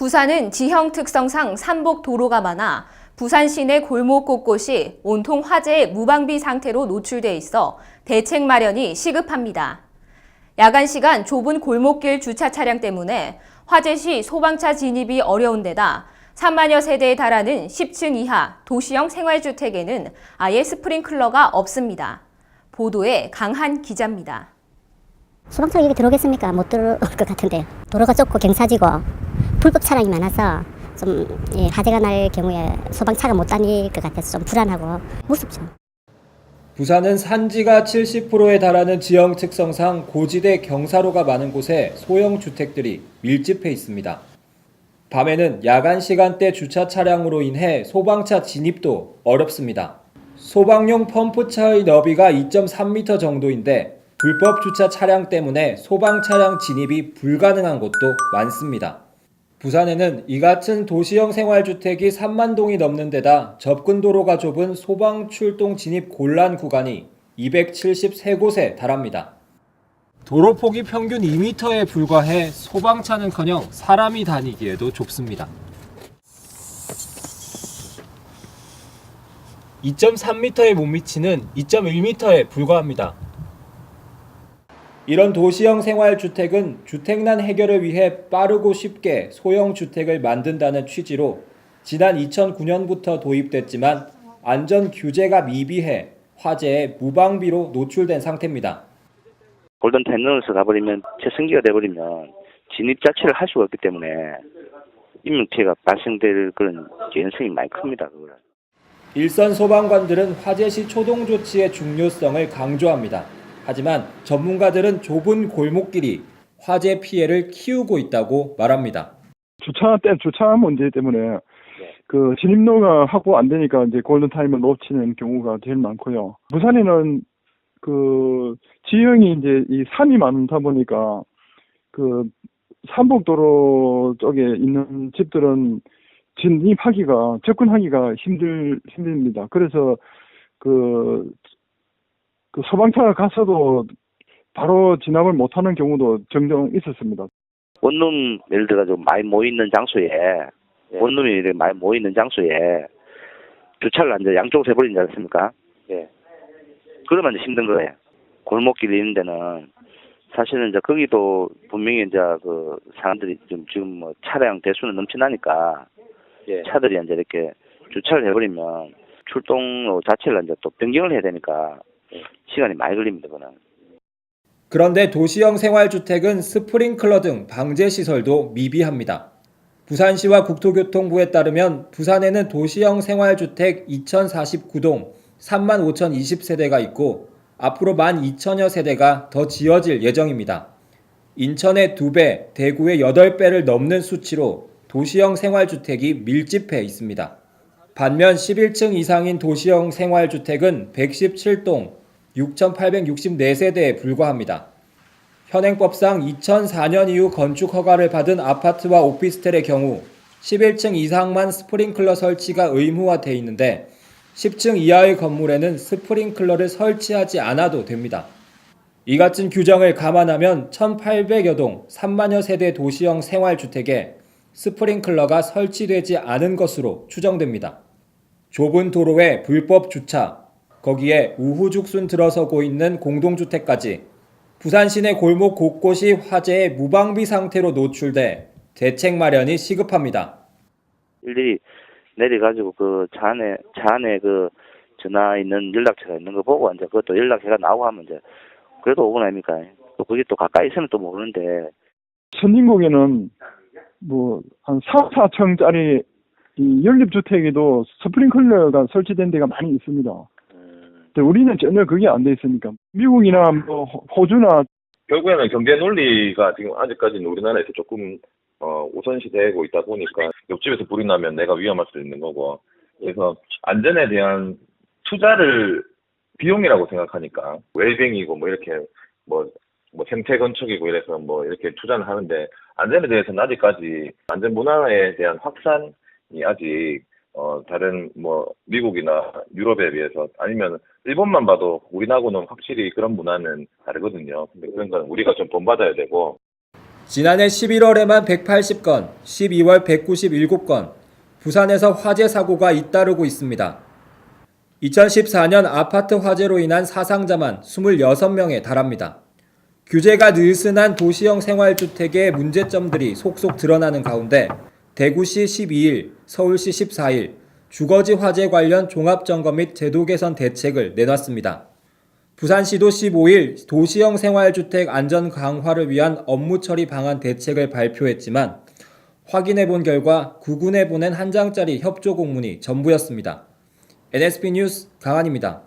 부산은 지형 특성상 산복 도로가 많아 부산 시내 골목 곳곳이 온통 화재의 무방비 상태로 노출돼 있어 대책 마련이 시급합니다. 야간 시간 좁은 골목길 주차 차량 때문에 화재 시 소방차 진입이 어려운 데다 3만여 세대에 달하는 10층 이하 도시형 생활주택에는 아예 스프링클러가 없습니다. 보도에 강한 기자입니다. 소방차가 여기 들어오겠습니까? 못 들어올 것 같은데요. 도로가 좁고 경사지고 불법 차량이 많아서 좀 화재가 날 경우에 소방차가 못 다닐 것 같아서 좀 불안하고 무섭죠. 부산은 산지가 70%에 달하는 지형 특성상 고지대 경사로가 많은 곳에 소형 주택들이 밀집해 있습니다. 밤에는 야간 시간대 주차 차량으로 인해 소방차 진입도 어렵습니다. 소방용 펌프차의 너비가 2.3m 정도인데 불법 주차 차량 때문에 소방 차량 진입이 불가능한 곳도 많습니다. 부산에는 이 같은 도시형 생활주택이 3만 동이 넘는 데다 접근 도로가 좁은 소방 출동 진입 곤란 구간이 273곳에 달합니다. 도로 폭이 평균 2m에 불과해 소방차는커녕 사람이 다니기에도 좁습니다. 2.3m의 몸위치는 2.1m에 불과합니다. 이런 도시형 생활주택은 주택난 해결을 위해 빠르고 쉽게 소형 주택을 만든다는 취지로 지난 2009년부터 도입됐지만 안전 규제가 미비해 화재에 무방비로 노출된 상태입니다. 골든타임런에서 가버리면 최승기가 돼버리면 진입 자체를 할 수가 없기 때문에 인명피해가 발생될 그런 개연성이 많이 큽니다. 그거는. 일선 소방관들은 화재 시 초동 조치의 중요성을 강조합니다. 하지만 전문가들은 좁은 골목길이 화재 피해를 키우고 있다고 말합니다. 주차 문제 때문에 그 진입로가 확보 안 되니까 이제 골든타임을 놓치는 경우가 제일 많고요. 부산에는 그 지형이 이제 이 산이 많다 보니까 그 산복도로 쪽에 있는 집들은 접근하기가 힘듭니다. 그래서 그 소방차가 갔어도 바로 진압을 못하는 경우도 종종 있었습니다. 원룸 예를 들어 좀 많이 모이는 장소에 원룸이 이렇게 많이 모이는 장소에 주차를 이제 양쪽으로 해버리지 않습니까? 그러면 이제 힘든 거예요. 골목길이 있는 데는 사실은 이제 거기도 분명히 이제 그 사람들이 지금 뭐 차량 대수는 넘쳐나니까 차들이 이제 이렇게 주차를 해버리면 출동로 자체를 이제 또 변경을 해야 되니까 시간이 많이 걸립니다, 그는. 그런데 도시형 생활주택은 스프링클러 등 방제 시설도 미비합니다. 부산시와 국토교통부에 따르면 부산에는 도시형 생활주택 2049동 35,020세대가 있고 앞으로 12,000여 세대가 더 지어질 예정입니다. 인천의 2배, 대구의 8배를 넘는 수치로 도시형 생활주택이 밀집해 있습니다. 반면 11층 이상인 도시형 생활주택은 117동 6,864세대에 불과합니다. 현행법상 2004년 이후 건축 허가를 받은 아파트와 오피스텔의 경우 11층 이상만 스프링클러 설치가 의무화돼 있는데 10층 이하의 건물에는 스프링클러를 설치하지 않아도 됩니다. 이 같은 규정을 감안하면 1,800여 동 3만여 세대 도시형 생활주택에 스프링클러가 설치되지 않은 것으로 추정됩니다. 좁은 도로에 불법 주차, 거기에 우후죽순 들어서고 있는 공동주택까지 부산 시내 골목 곳곳이 화재의 무방비 상태로 노출돼 대책 마련이 시급합니다. 일일이 내려가지고 그 차 안에 그 전화 있는 연락처가 있는 거 보고 이제 그것도 연락처가 나오고 하면 이제 그래도 오고 나니까 또 그게 또 가까이 있으면 또 모르는데. 선진국에는 뭐 한 4층짜리 이 연립주택에도 스프링클러가 설치된 데가 많이 있습니다. 우리는 전혀 그게 안 돼 있으니까. 미국이나 뭐 호주나 결국에는 경제 논리가 지금 아직까지는 우리나라에서 조금 우선시되고 있다 보니까 옆집에서 불이 나면 내가 위험할 수 있는 거고, 그래서 안전에 대한 투자를 비용이라고 생각하니까 웰빙이고 뭐 이렇게 뭐 생태 건축이고 이래서 뭐 이렇게 투자를 하는데, 안전에 대해서는 아직까지 안전 문화에 대한 확산이 아직 다른 뭐 미국이나 유럽에 비해서, 아니면 일본만 봐도 우리나라하고는 확실히 그런 문화는 다르거든요. 근데 그런 건 우리가 좀 본받아야 되고. 지난해 11월에만 180건, 12월 197건, 부산에서 화재 사고가 잇따르고 있습니다. 2014년 아파트 화재로 인한 사상자만 26명에 달합니다. 규제가 느슨한 도시형 생활주택의 문제점들이 속속 드러나는 가운데 대구시 12일, 서울시 14일 주거지 화재 관련 종합점검 및 제도 개선 대책을 내놨습니다. 부산시도 15일 도시형 생활주택 안전 강화를 위한 업무 처리 방안 대책을 발표했지만 확인해 본 결과 9군에 보낸 한 장짜리 협조 공문이 전부였습니다. NSP 뉴스 강한입니다.